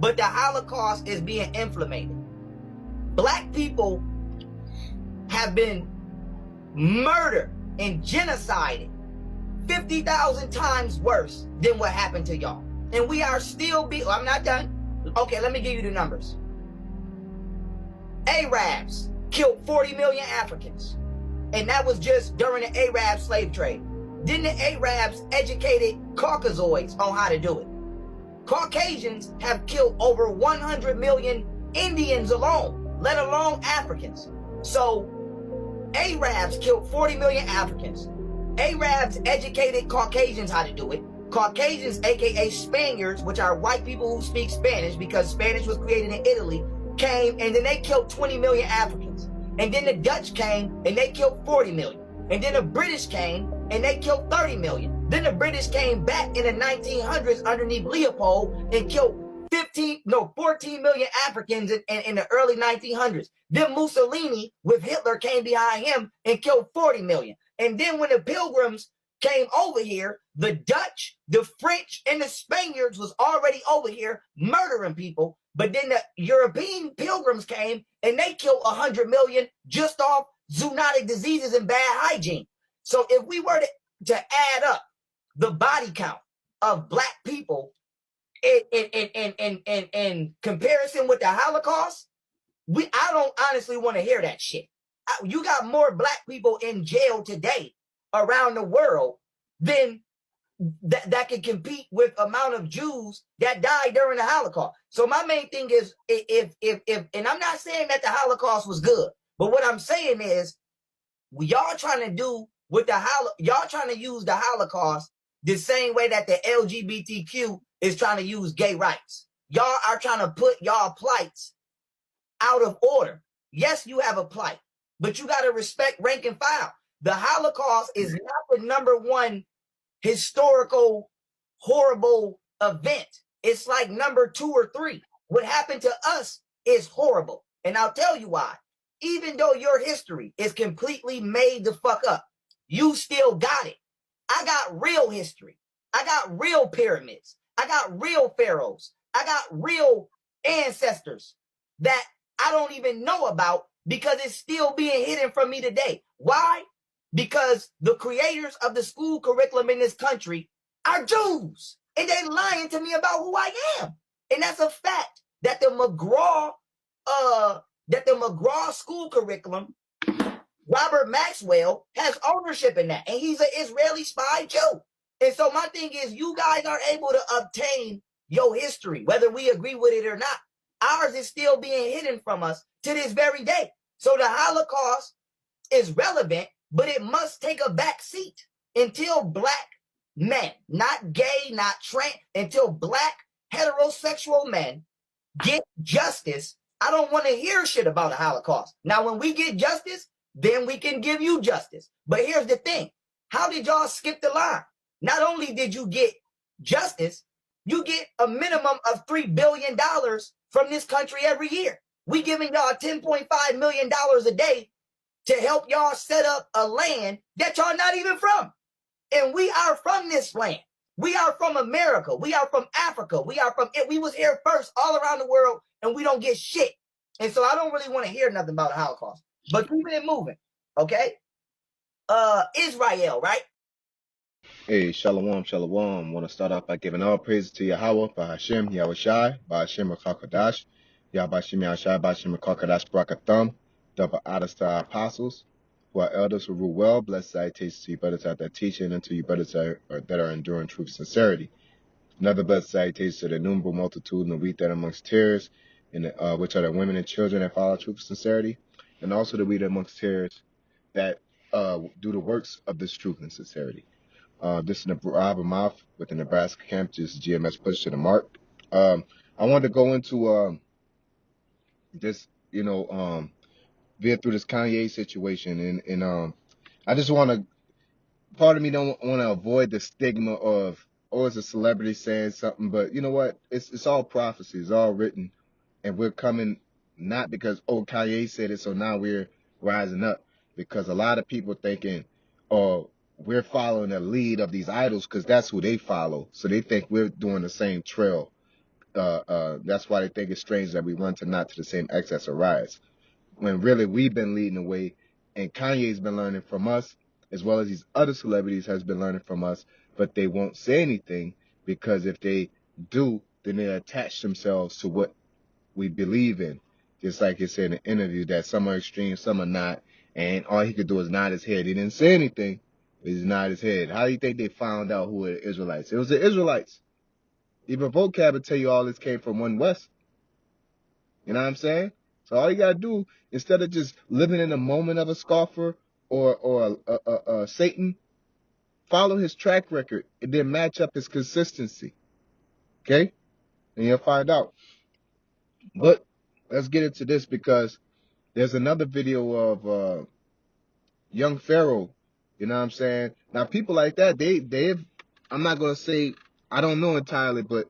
but the Holocaust is being implemented. Black people have been murdered and genocided 50,000 times worse than what happened to y'all. And we are still I'm not done. Okay, let me give you the numbers. Arabs killed 40 million Africans. And that was just during the Arab slave trade. Then the Arabs educated Caucasoids on how to do it. Caucasians have killed over 100 million Indians alone, let alone Africans. So Arabs killed 40 million Africans. Arabs educated Caucasians how to do it. Caucasians, aka Spaniards, which are white people who speak Spanish because Spanish was created in Italy, came and then they killed 20 million Africans. And then the Dutch came and they killed 40 million. And then the British came and they killed 30 million. Then the British came back in the 1900s underneath Leopold and killed 14 million Africans in the early 1900s. Then Mussolini with Hitler came behind him and killed 40 million. And then when the Pilgrims came over here, the Dutch, the French, and the Spaniards was already over here murdering people. But then the European Pilgrims came and they killed 100 million just off zoonotic diseases and bad hygiene. So if we were to add up the body count of black people in comparison with the Holocaust, I don't honestly want to hear that shit. You got more black people in jail today around the world than that can compete with amount of Jews that died during the Holocaust. So my main thing is, if and I'm not saying that the Holocaust was good, but what I'm saying is, y'all trying to do with y'all trying to use the Holocaust the same way that the LGBTQ is trying to use gay rights. Y'all are trying to put y'all plights out of order. Yes, you have a plight, but you got to respect rank and file. The Holocaust is not the number one historical horrible event. It's like number 2 or 3. What happened to us is horrible. And I'll tell you why. Even though your history is completely made the fuck up, you still got it. I got real history. I got real pyramids. I got real pharaohs. I got real ancestors that I don't even know about because it's still being hidden from me today. Why? Because the creators of the school curriculum in this country are Jews. And they lying to me about who I am. And that's a fact that the McGraw school curriculum, Robert Maxwell has ownership in that. And he's an Israeli spy Jew. And so my thing is, you guys are able to obtain your history, whether we agree with it or not. Ours is still being hidden from us to this very day. So the Holocaust is relevant, but it must take a back seat until black men, not gay, not trans, until black heterosexual men get justice. I don't want to hear shit about the Holocaust. Now, when we get justice, then we can give you justice. But here's the thing. How did y'all skip the line? Not only did you get justice, you get a minimum of $3 billion from this country every year. We giving y'all $10.5 million a day to help y'all set up a land that y'all not even from. And we are from this land. We are from America. We are from Africa. We are from it. We was here first all around the world, and we don't get shit. And so I don't really want to hear nothing about the Holocaust. But keeping it moving, okay? Israel, right? Hey, Shalom, Shalom. Want to start off by giving all praise to Yahweh, Bahashem, Yahweh Shai, Bahashem Rakakadash, Yahbashim Yahshai, Bahashem Rakakadash, Brakathum, double honors to our apostles, who are elders who rule well. Blessed salutations to you brothers out there teaching, and to you brothers that are enduring truth and sincerity. Another blessed salutation to the innumerable multitude and the wheat that amongst tares, which are the women and children that follow truth and sincerity, and also the wheat amongst tares that do the works of this truth and sincerity. This is Rob Mouth with the Nebraska camp, just GMS push to the mark. I wanted to go into this, via through this Kanye situation, and I just want to. Part of me don't want to avoid the stigma of, oh, it's a celebrity saying something, but you know what? It's all prophecy. It's all written, and we're coming not because Kanye said it, so now we're rising up, because a lot of people thinking, oh, we're following the lead of these idols because that's who they follow. So they think we're doing the same trail That's why they think it's strange that we run to not to the same excess or rise, when really we've been leading the way, and Kanye's been learning from us, as well as these other celebrities has been learning from us, but they won't say anything, because if they do, then they attach themselves to what we believe in. Just like it said in the interview that some are extreme, some are not, and all he could do is nod his head. He didn't say anything. He just nodded his head. How do you think they found out who were the Israelites? It was the Israelites. Even vocab would tell you all this came from One West. You know what I'm saying? So all you gotta do, instead of just living in the moment of a scoffer or Satan, follow his track record and then match up his consistency. Okay? And you'll find out. But let's get into this, because there's another video of young Pharaoh. You know what I'm saying? Now people like that, they've, I'm not gonna say, I don't know entirely, but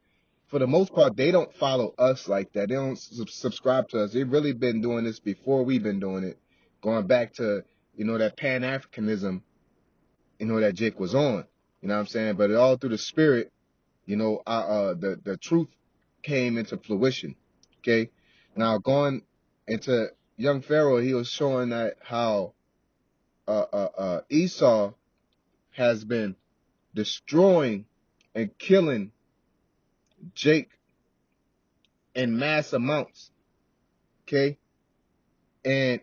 for the most part, they don't follow us like that. They don't subscribe to us. They've really been doing this before we've been doing it, going back to, that Pan-Africanism, that Jake was on. You know what I'm saying? But all through the spirit, the truth came into fruition. Okay? Now, going into young Pharaoh, he was showing that how Esau has been destroying and killing Jake in mass amounts. Okay? And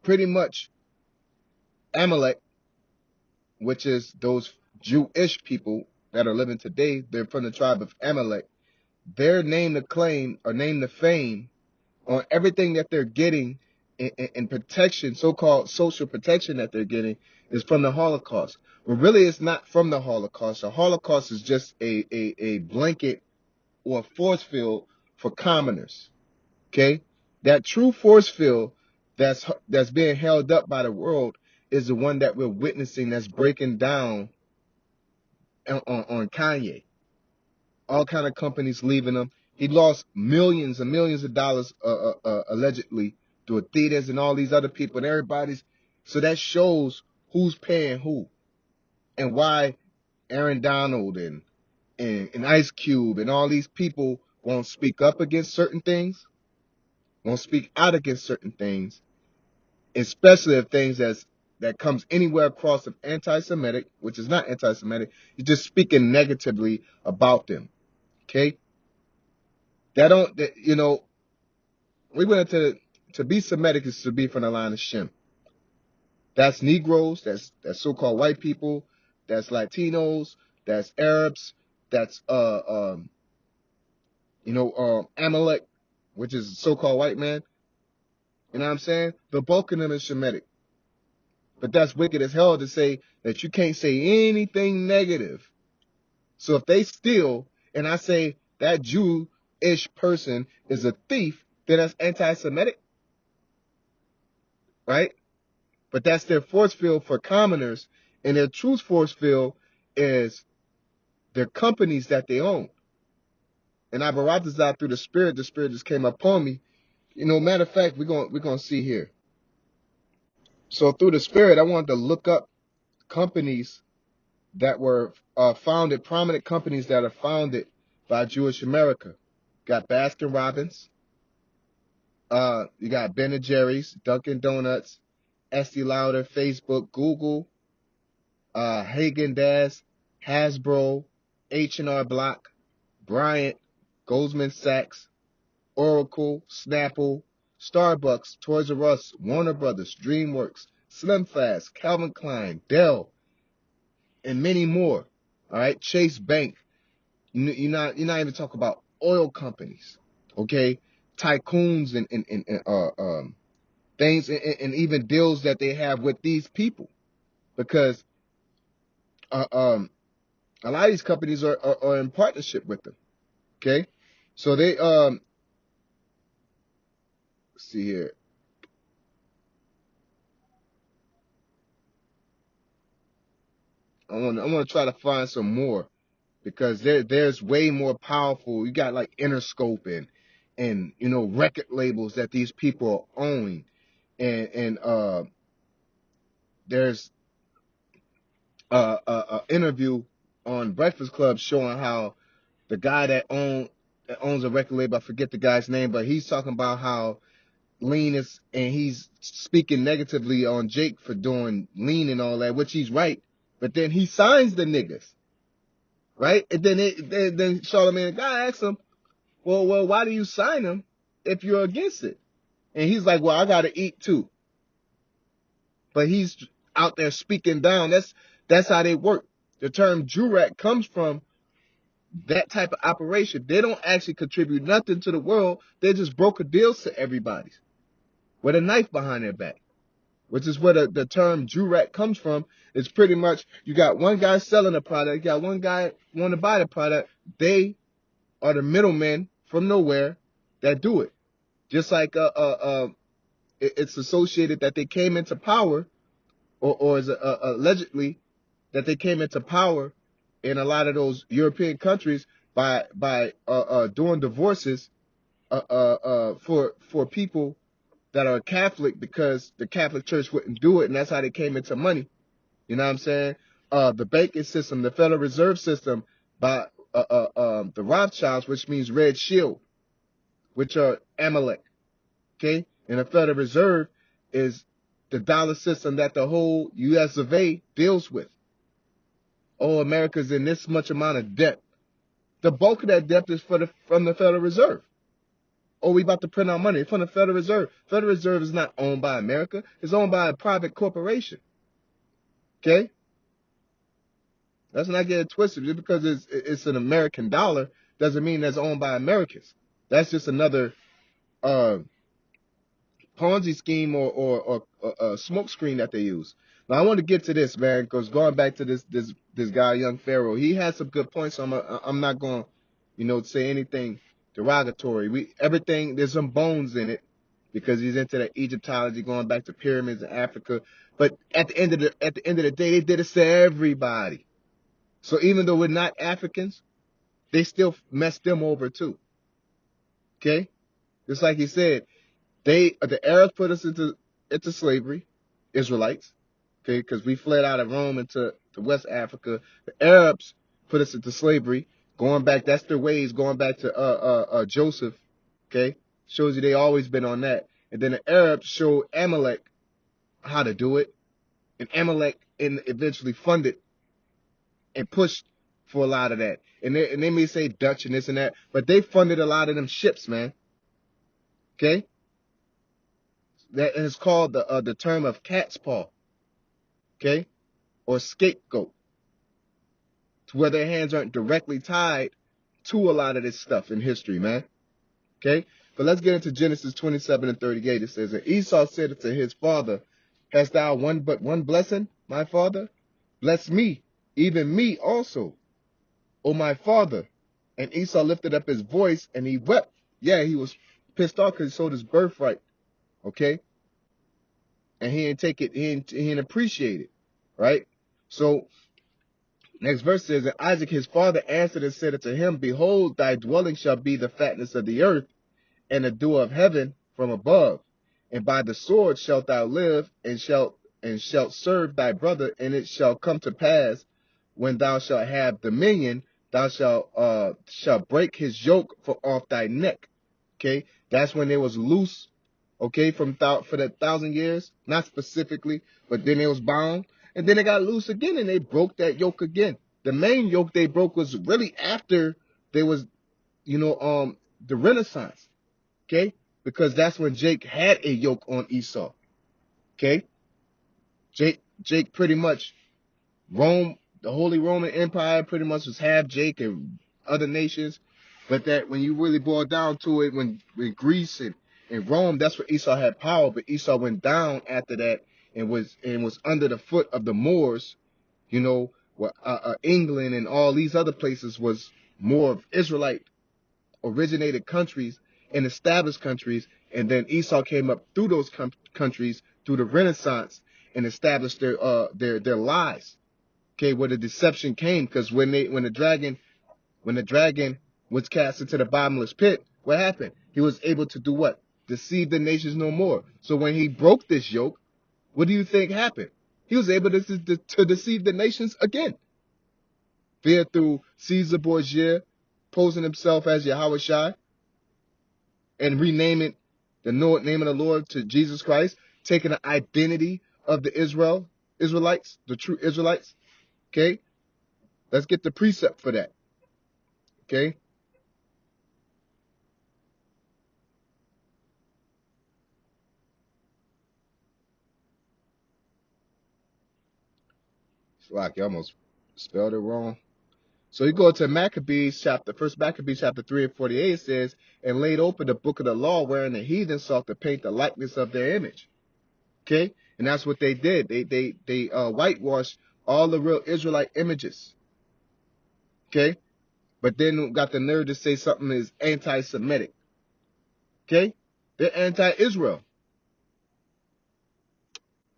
pretty much Amalek, which is those Jewish people that are living today, they're from the tribe of Amalek. Their name to claim or name to fame on everything that they're getting in protection, so-called social protection that they're getting, is from the Holocaust. But really, it's not from the Holocaust. The Holocaust is just a blanket or a force field for commoners. Okay? That true force field that's being held up by the world is the one that we're witnessing, that's breaking down on Kanye. All kind of companies leaving him. He lost millions and millions of dollars allegedly to Adidas and all these other people and everybody's. So that shows who's paying who, and why Aaron Donald and Ice Cube and all these people won't speak up against certain things, won't speak out against certain things, especially if things that comes anywhere across of anti-Semitic, which is not anti-Semitic. You're just speaking negatively about them. Okay? We went to be Semitic is to be from the line of Shem. That's Negroes, that's so-called white people, that's Latinos, that's Arabs, that's Amalek, which is a so-called white man. You know what I'm saying? The bulk of them is Shemitic. But that's wicked as hell to say that you can't say anything negative. So if they steal, and I say that Jewish person is a thief, then that's anti-Semitic, right? But that's their force field for commoners, and their true force field is their companies that they own. And I baratazah through the spirit just came upon me. Matter of fact, we're gonna see here. So through the spirit, I wanted to look up companies that were founded, prominent companies that are founded by Jewish America. Got Baskin Robbins, you got Ben & Jerry's, Dunkin' Donuts, Estee Lauder, Facebook, Google, Haagen-Dazs, Hasbro, H&R Block, Bryant, Goldman Sachs, Oracle, Snapple, Starbucks, Toys R Us, Warner Brothers, DreamWorks, Slim Fast, Calvin Klein, Dell, and many more. All right, Chase Bank. You're not even talking about oil companies, okay? Tycoons and things and even deals that they have with these people, because a lot of these companies are in partnership with them. Okay, so they let's see here. I want to try to find some more, because there's way more powerful. You got like Interscope and record labels that these people are owning, and there's a interview on Breakfast Club showing how the guy that owns a record label, I forget the guy's name, but he's talking about how lean is, and he's speaking negatively on Jake for doing lean and all that, which he's right. But then he signs the niggas, right? And then Charlamagne the guy asks him, well, why do you sign him if you're against it? And he's like, well, I gotta eat too. But he's out there speaking down. That's how they work. The term Jurat comes from that type of operation. They don't actually contribute nothing to the world. They just broker deals to everybody with a knife behind their back, which is where the term Jurat comes from. It's pretty much, you got one guy selling a product, you got one guy want to buy the product. They are the middlemen from nowhere that do it. Just like it's associated that they came into power, or is allegedly that they came into power in a lot of those European countries by doing divorces for people that are Catholic, because the Catholic Church wouldn't do it, and that's how they came into money. You know what I'm saying? The banking system, the Federal Reserve System, by the Rothschilds, which means Red Shield, which are Amalek. Okay? And the Federal Reserve is the dollar system that the whole U.S. of A. deals with. Oh, America's in this much amount of debt. The bulk of that debt is from the Federal Reserve. Oh, we about to print our money from the Federal Reserve. Federal Reserve is not owned by America. It's owned by a private corporation. Okay? Let's not get it twisted. Just because it's an American dollar doesn't mean that's owned by Americans. That's just another Ponzi scheme or a smoke screen that they use. Now, I want to get to this, man, because going back to this guy, Young Pharaoh, he has some good points. So I'm not going to, say anything derogatory. Everything, there's some bones in it, because he's into the Egyptology, going back to pyramids in Africa. But at the end of the day, they did this to everybody. So even though we're not Africans, they still messed them over too. Okay? Just like he said, the Arabs put us into slavery, Israelites. Okay, because we fled out of Rome into West Africa. The Arabs put us into slavery. Going back, that's their ways, going back to Joseph. Okay, shows you they always been on that. And then the Arabs showed Amalek how to do it, and Amalek eventually funded and pushed for a lot of that. And they may say Dutch and this and that, but they funded a lot of them ships, man. Okay, that is called the term of cat's paw. Okay, or scapegoat, to where their hands aren't directly tied to a lot of this stuff in history, man. Okay, but let's get into Genesis 27:38. It says, and Esau said to his father, hast thou but one blessing, my father? Bless me, even me also, O my father. And Esau lifted up his voice and he wept. Yeah, he was pissed off because he sold his birthright. Okay, and he didn't take it, he didn't appreciate it, right? So next verse says, and Isaac his father answered and said unto him, behold, thy dwelling shall be the fatness of the earth, and the dew of heaven from above. And by the sword shalt thou live, and shalt serve thy brother. And it shall come to pass, when thou shalt have dominion, thou shalt break his yoke from off thy neck. Okay, that's when they was loose. Okay, for the 1,000 years, not specifically, but then they was bound. And then they got loose again, and they broke that yoke again. The main yoke they broke was really after there was, the Renaissance. Okay? Because that's when Jake had a yoke on Esau. Okay? Jake pretty much, the Holy Roman Empire pretty much was half Jake and other nations. But that when you really boil down to it, when Greece and Rome, that's where Esau had power. But Esau went down after that, and was under the foot of the Moors, where England and all these other places was more of Israelite originated countries and established countries. And then Esau came up through those countries through the Renaissance and established their lies. Okay, where the deception came, because when the dragon was cast into the bottomless pit, what happened? He was able to do what? Deceive the nations no more. So when he broke this yoke, what do you think happened? He was able to deceive the nations again. via through Caesar Borgia, posing himself as Yahweh Shai, and renaming the name of the Lord to Jesus Christ, taking the identity of the Israelites, the true Israelites. Okay? Let's get the precept for that. Okay? It's like you almost spelled it wrong. So you go to Maccabees chapter, first Maccabees chapter 3 and 48, it says, and laid open the book of the law wherein the heathen sought to paint the likeness of their image. Okay? And that's what they did. They whitewashed all the real Israelite images. Okay? But then got the nerve to say something is anti-Semitic. Okay? They're anti-Israel.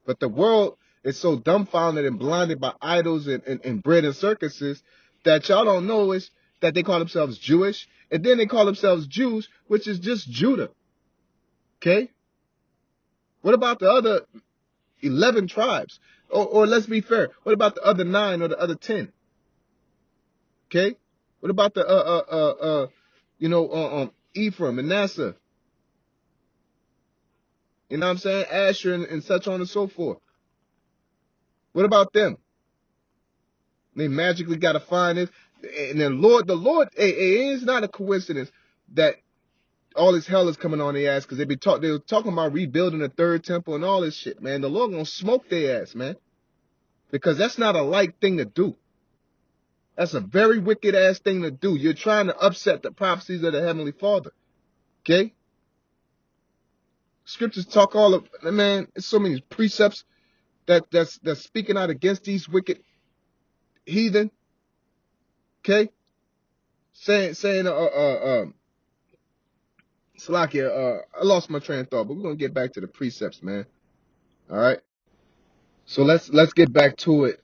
But the world is so dumbfounded and blinded by idols and bread and circuses that y'all don't know is that they call themselves Jewish, and then they call themselves Jews, which is just Judah. Okay? What about the other 11 tribes? Or let's be fair, what about the other 9 or the other 10? Okay? What about the Ephraim, Manasseh? You know what I'm saying? Asher and such on and so forth. What about them? They magically got to find it. And then the Lord, it's not a coincidence that all this hell is coming on their ass because they were talking about rebuilding the third temple and all this shit, man. The Lord gonna smoke their ass, man. Because that's not a light thing to do. That's a very wicked ass thing to do. You're trying to upset the prophecies of the Heavenly Father. Okay? Scriptures talk all of, man, there's so many precepts that's speaking out against these wicked heathen. Okay? Saying Salakia, I lost my train of thought, but we're gonna get back to the precepts, man. All right. So let's get back to it.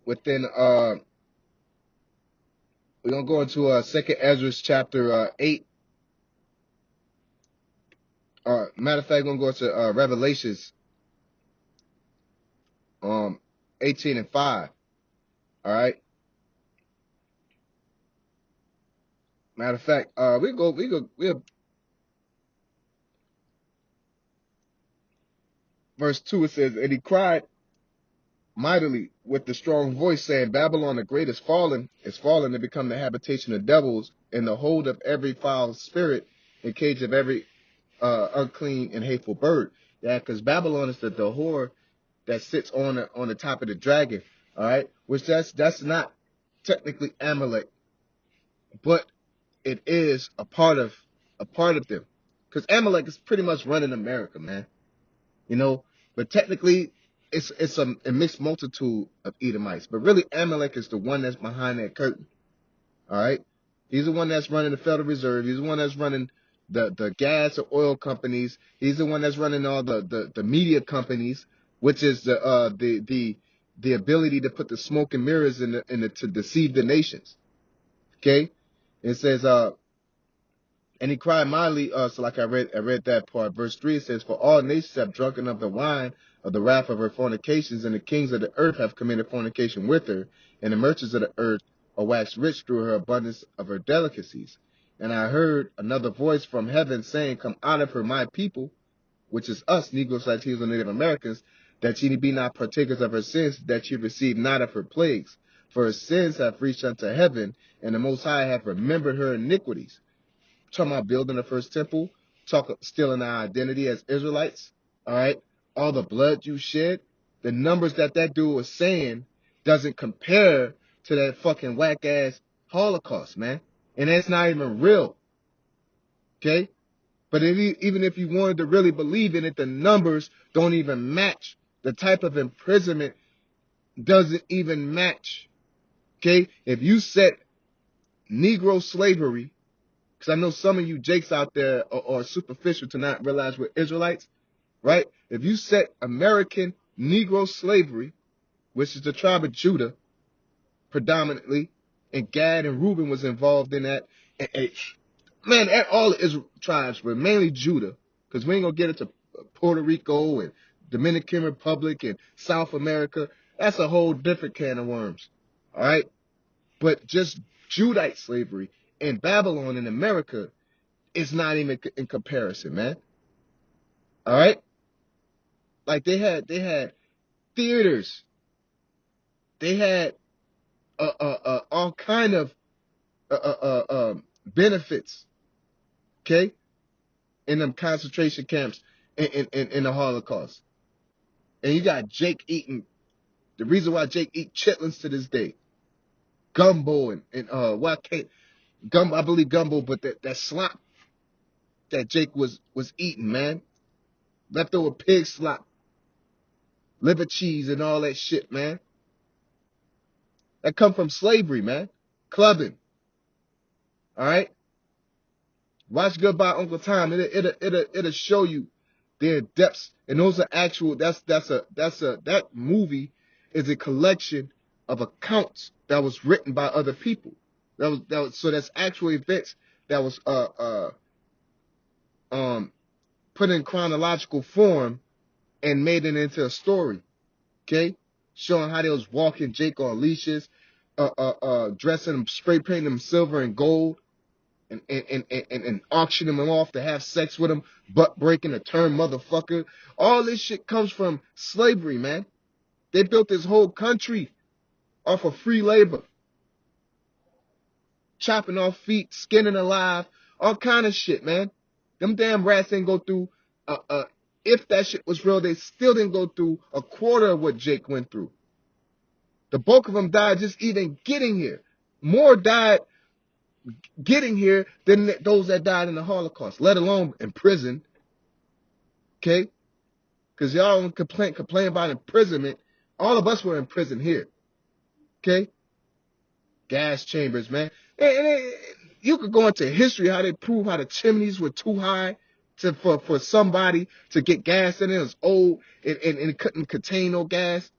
Within we're gonna go into Second Ezra chapter 8. Matter of fact, we're gonna go to Revelations 18 and 5. All right. Matter of fact, we verse 2, it says, and he cried mightily with the strong voice, saying, Babylon the great is fallen to become the habitation of devils, and the hold of every foul spirit, and cage of every unclean and hateful bird. Yeah, because Babylon is the whore that sits on the top of the dragon. All right, which that's not technically Amalek, but it is a part of them, because Amalek is pretty much running America, man. You know, but technically it's a mixed multitude of Edomites, but really Amalek is the one that's behind that curtain. All right, he's the one that's running the Federal Reserve. He's the one that's running the gas or oil companies. He's the one that's running all the media companies, which is the ability to put the smoke and mirrors to deceive the nations. Okay, it says and he cried mightily. So like I read that part. Verse 3, it says, for all nations have drunken of the wine of the wrath of her fornications, and the kings of the earth have committed fornication with her, and the merchants of the earth are waxed rich through her abundance of her delicacies. And I heard another voice from heaven saying, come out of her, my people, which is us, Negroes, Latinos, and Native Americans, that ye be not partakers of her sins, that ye receive not of her plagues. For her sins have reached unto heaven, and the Most High have remembered her iniquities. Talking about building the first temple, stealing our identity as Israelites, all right? All the blood you shed, the numbers that dude was saying doesn't compare to that fucking whack-ass Holocaust, man. And that's not even real, okay? But even if you wanted to really believe in it, the numbers don't even match. The type of imprisonment doesn't even match, okay? If you set Negro slavery, because I know some of you jakes out there are superficial to not realize we're Israelites, right? If you set American Negro slavery, which is the tribe of Judah, predominantly, and Gad and Reuben was involved in that, man, all the Israel tribes were mainly Judah, because we ain't going to get into Puerto Rico and Dominican Republic and South America. That's a whole different can of worms, all right? But just Judite slavery in Babylon in America is not even in comparison, man. All right? Like they had theaters. They had all kind of benefits, okay, in them concentration camps in the Holocaust. And you got Jake eating. The reason why Jake eat chitlins to this day, gumbo and I believe gumbo, but that slop that Jake was eating, man, leftover pig slop, liver cheese and all that shit, man. That come from slavery, man. Clubbing. All right. Watch Goodbye Uncle Tom. It'll show you their depths, and those are actual. That movie is a collection of accounts that was written by other people. So that's actual events that was put in chronological form and made it into a story. Okay, showing how they was walking Jake on leashes, dressing them, spray painting them silver and gold. And auctioning them off to have sex with them, butt breaking a term motherfucker. All this shit comes from slavery, man. They built this whole country off of free labor. Chopping off feet, skinning alive, all kind of shit, man. Them damn rats didn't go through, if that shit was real, they still didn't go through a quarter of what Jake went through. The bulk of them died just even getting here. More died getting here than those that died in the Holocaust, let alone in prison. Okay? Because y'all don't complain about imprisonment. All of us were in prison here. Okay? Gas chambers, man. And you could go into history how they prove how the chimneys were too high for somebody to get gas in it. It was old and it couldn't contain no gas.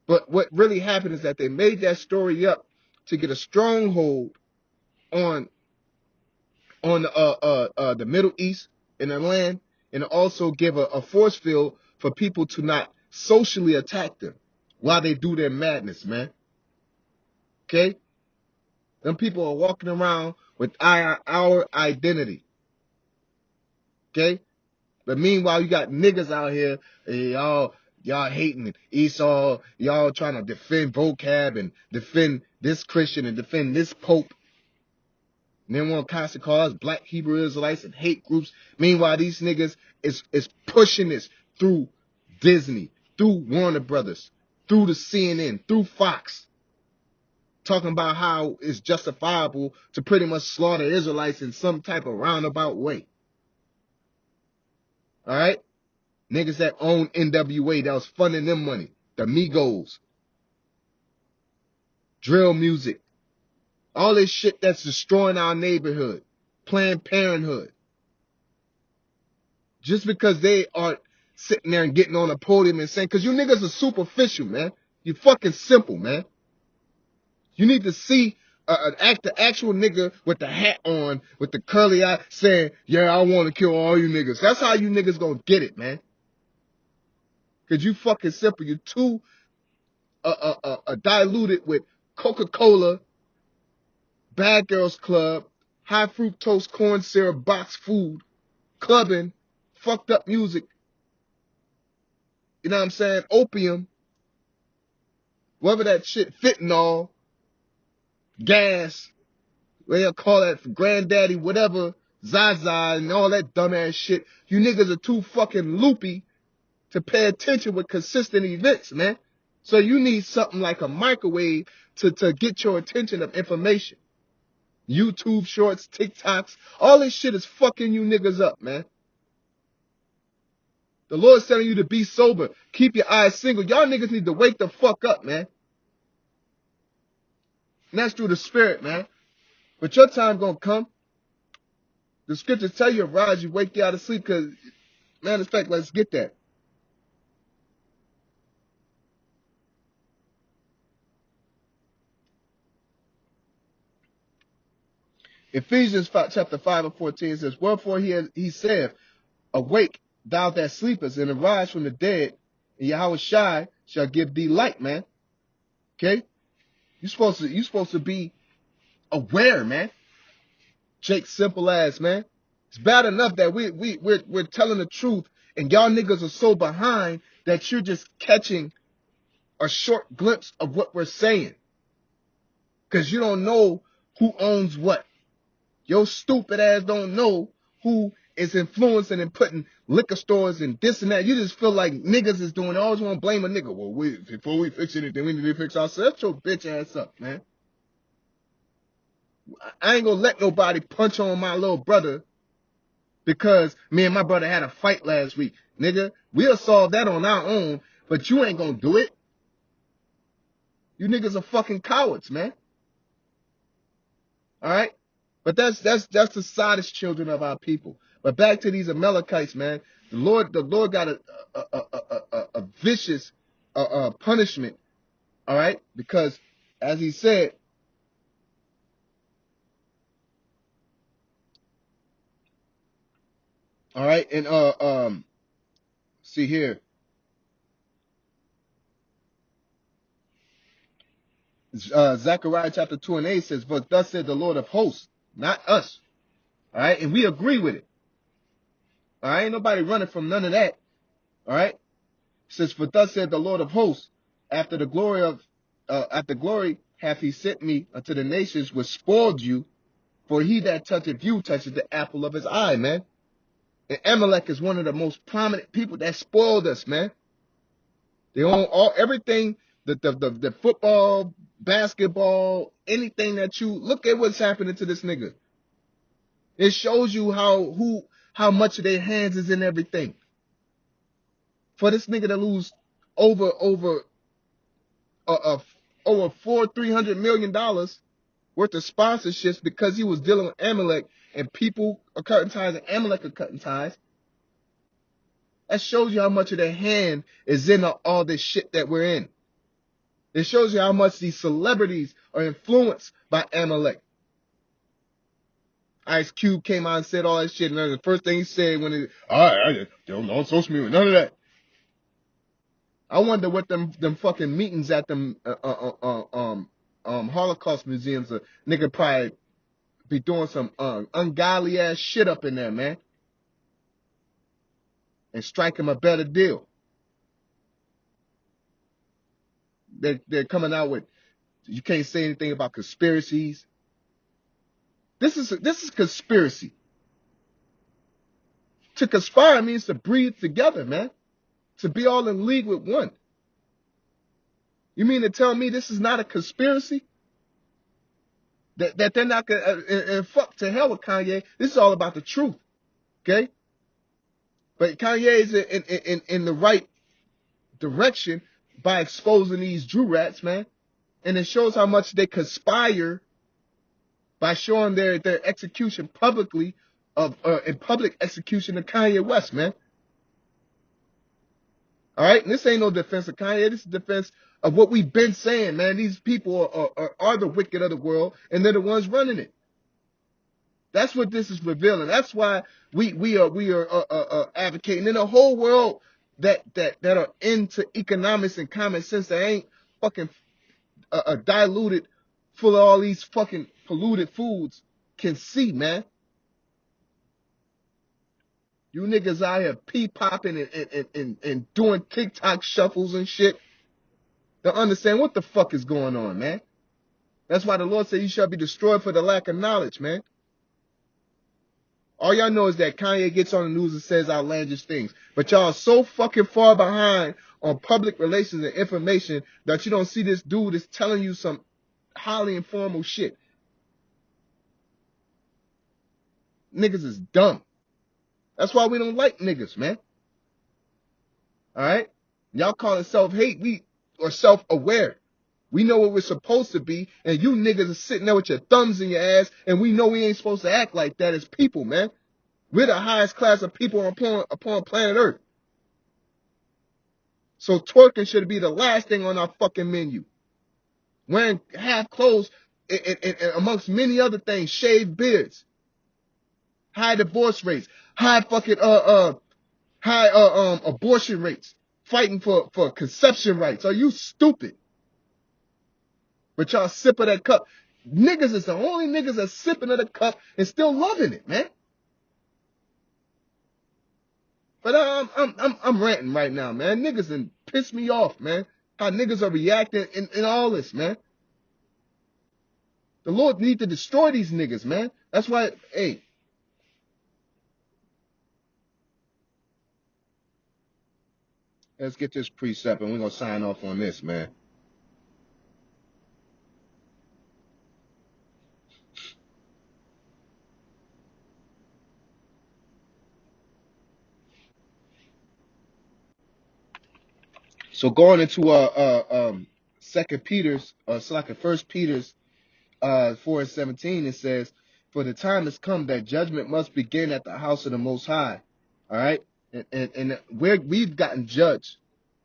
But what really happened is that they made that story up to get a stronghold on the Middle East and the land, and also give a force field for people to not socially attack them while they do their madness, man. Okay? Them people are walking around with our identity. Okay? But meanwhile, you got niggas out here, y'all hating Esau, y'all trying to defend vocab and defend this Christian and defend this Pope. And they want to constantly call us black Hebrew Israelites and hate groups. Meanwhile, these niggas is pushing this through Disney, through Warner Brothers, through the CNN, through Fox. Talking about how it's justifiable to pretty much slaughter Israelites in some type of roundabout way. All right? Niggas that own NWA that was funding them money. The Migos. Drill music. All this shit that's destroying our neighborhood. Planned Parenthood. Just because they aren't sitting there and getting on a podium and saying, because you niggas are superficial, man. You fucking simple, man. You need to see the actual nigga with the hat on, with the curly eye, saying, yeah, I want to kill all you niggas. That's how you niggas gonna get it, man. Because you fucking simple. You too diluted with Coca-Cola, Bad Girls Club, high fructose corn syrup, box food, clubbing, fucked up music. You know what I'm saying? Opium. Whatever that shit, fentanyl, gas, what you call that, granddaddy, whatever, Zaza, and all that dumbass shit. You niggas are too fucking loopy to pay attention with consistent events, man. So you need something like a microwave to get your attention of information. YouTube shorts, TikToks, all this shit is fucking you niggas up, man. The Lord's telling you to be sober. Keep your eyes single. Y'all niggas need to wake the fuck up, man. And that's through the Spirit, man. But your time gonna come. The scriptures tell you, arise, you wake you out of sleep, because, matter of fact, let's get that. Ephesians 5, chapter 5 and 14 says, wherefore he saith, awake, thou that sleepest, and arise from the dead, and Yahweh Shai shall give thee light, man. Okay? You supposed to be aware, man. Jake simple ass, man. It's bad enough that we're telling the truth and y'all niggas are so behind that you're just catching a short glimpse of what we're saying. Cause you don't know who owns what. Your stupid ass don't know who is influencing and putting liquor stores and this and that. You just feel like niggas is doing it. Always want to blame a nigga. Well, before we fix anything, we need to fix ourselves. Shut your bitch ass up, man. I ain't gonna let nobody punch on my little brother because me and my brother had a fight last week. Nigga, we'll solve that on our own, but you ain't gonna do it. You niggas are fucking cowards, man. All right? But that's the saddest children of our people. But back to these Amalekites, man. The Lord got a vicious punishment. All right? Because as he said, all right, and see here. Zechariah chapter 2 and 8 says, but thus said the Lord of hosts, not us. All right, and we agree with it. All right, ain't nobody running from none of that. All right, it says, for thus said the Lord of hosts, after glory hath he sent me unto the nations which spoiled you, for he that toucheth you toucheth the apple of his eye, man. And Amalek is one of the most prominent people that spoiled us, man. They own everything, the football, basketball, anything that you look at what's happening to this nigga. It shows you how much of their hands is in everything. For this nigga to lose over $300 million worth of sponsorships because he was dealing with Amalek and people are cutting ties and Amalek are cutting ties. That shows you how much of their hand is in all this shit that we're in. It shows you how much these celebrities are influenced by Amalek. Ice Cube came out and said all that shit, and the first thing he said when he, I don't know social media, none of that. I wonder what them fucking meetings at them Holocaust museums, a nigga probably be doing some ungodly ass shit up in there, man, and strike him a better deal. They're coming out with, you can't say anything about conspiracies. This is conspiracy. To conspire means to breathe together, man. To be all in league with one. You mean to tell me this is not a conspiracy? That they're not gonna and fuck to hell with Kanye. This is all about the truth, okay? But Kanye is in the right direction by exposing these Drew rats, man, and it shows how much they conspire by showing their execution publicly in public execution of Kanye West, man. All right, and this ain't no defense of Kanye. This is defense of what we've been saying, man. These people are the wicked of the world, and they're the ones running it. That's what this is revealing. That's why we are advocating in the whole world that are into economics and common sense that ain't fucking diluted, full of all these fucking polluted foods can see, man. You niggas out here pee-popping and doing TikTok shuffles and shit. Don't understand what the fuck is going on, man. That's why the Lord said you shall be destroyed for the lack of knowledge, man. All y'all know is that Kanye gets on the news and says outlandish things. But y'all are so fucking far behind on public relations and information that you don't see this dude is telling you some highly informal shit. Niggas is dumb. That's why we don't like niggas, man. All right? Y'all call it self-hate. Or self-aware. We know what we're supposed to be, and you niggas are sitting there with your thumbs in your ass, and we know we ain't supposed to act like that as people, man. We're the highest class of people upon planet Earth. So twerking should be the last thing on our fucking menu. Wearing half clothes, and amongst many other things, shaved beards, high divorce rates, high fucking abortion rates, fighting for conception rights. Are you stupid? But y'all sip of that cup. Niggas is the only niggas that's sipping of the cup and still loving it, man. But I'm ranting right now, man. Niggas done piss me off, man. How niggas are reacting in all this, man. The Lord need to destroy these niggas, man. That's why, hey. Let's get this precept and we're going to sign off on this, man. So going into 2 Peter's, First Peter's 4:17, it says, "For the time has come that judgment must begin at the house of the Most High." All right, and we've gotten judged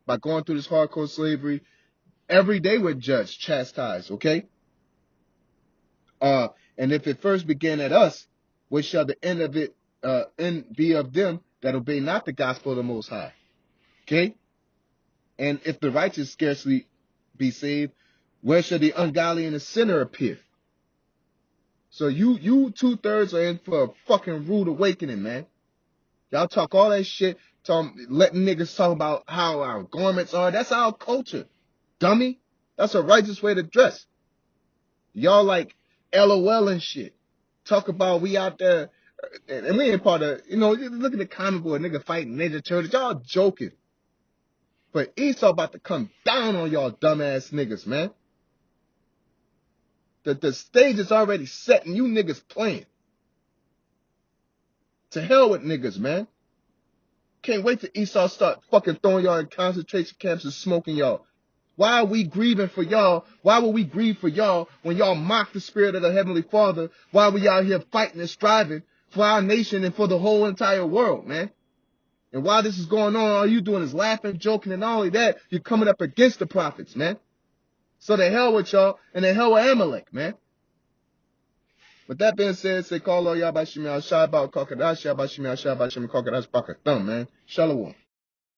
by going through this hardcore slavery. Every day we're judged, chastised. Okay. And if it first began at us, what shall the end of it be of them that obey not the gospel of the Most High? Okay. And if the righteous scarcely be saved, where shall the ungodly and the sinner appear? So you 2/3 are in for a fucking rude awakening, man. Y'all talk all that shit, letting niggas talk about how our garments are. That's our culture, dummy. That's a righteous way to dress. Y'all like LOL and shit. Talk about we out there, and we ain't part of, look at the comic boy nigga fighting Ninja Turtles. Y'all joking. But Esau about to come down on y'all dumbass niggas, man. The stage is already set and you niggas playing. To hell with niggas, man. Can't wait till Esau start fucking throwing y'all in concentration camps and smoking y'all. Why are we grieving for y'all? Why would we grieve for y'all when y'all mock the spirit of the Heavenly Father? Why are we out here fighting and striving for our nation and for the whole entire world, man? And while this is going on, all you doing is laughing, joking, and not only that, you're coming up against the prophets, man. So the hell with y'all, and the hell with Amalek, man. With that being said, say call all y'all by Shemi Al Shai, about Kokadash, y'all by Shemi Al Shai, by Shemi Kokadash, Baka Thumb, man. Shalom.